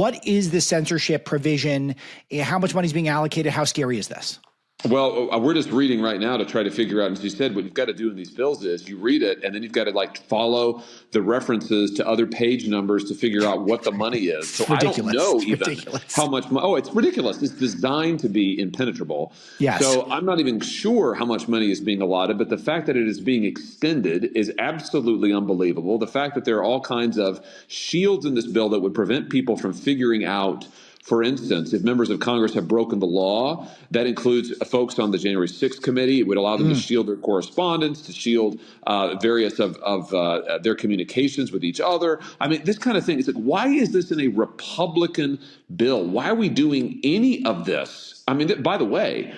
What is the censorship provision? How much money is being allocated? How scary is this? Well, we're just reading right now to try to figure out, as you said, what you've got to do in these bills is you read it, and then you've got to follow the references to other page numbers to figure out what the money is. So I don't know even how much. Oh, it's ridiculous. It's designed to be impenetrable. Yes. So I'm not even sure how much money is being allotted, but the fact that it is being extended is absolutely unbelievable. The fact that there are all kinds of shields in this bill that would prevent people from figuring out. For instance, if members of Congress have broken the law, that includes folks on the January 6th committee. It would allow them to shield their correspondence, to shield various of their communications with each other. I mean, this kind of thing. It's like, why is this in a Republican bill? Why are we doing any of this? I mean, by the way,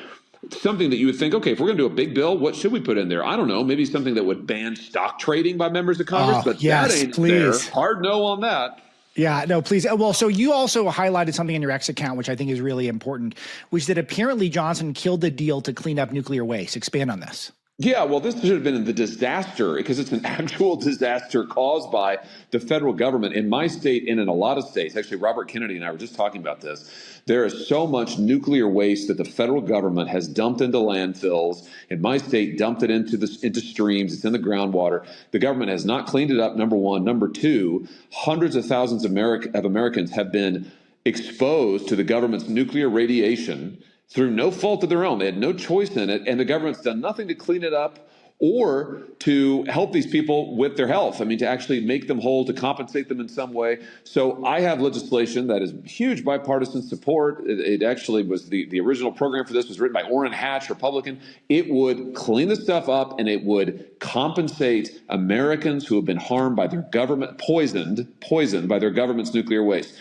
something that you would think, okay, if we're going to do a big bill, what should we put in there? I don't know, maybe something that would ban stock trading by members of Congress, but that ain't there. Hard no on that. Yeah, no, please. Well, so you also highlighted something in your X account, which I think is really important, which is that apparently Johnson killed the deal to clean up nuclear waste. Expand on this. Yeah, well, this should have been the disaster because it's an actual disaster caused by the federal government in my state and in a lot of states. Actually, Robert Kennedy and I were just talking about this. There is so much nuclear waste that the federal government has dumped into landfills. In my state, dumped it into streams. It's in the groundwater. The government has not cleaned it up, number one. Number two, hundreds of thousands of Americans have been exposed to the government's nuclear radiation through no fault of their own. They had no choice in it, and the government's done nothing to clean it up or to help these people with their health. I mean, to actually make them whole, to compensate them in some way. So I have legislation that is huge bipartisan support. It actually was the original program for this was written by Orrin Hatch, Republican. It would clean the stuff up, and it would compensate Americans who have been harmed by their government, poisoned by their government's nuclear waste.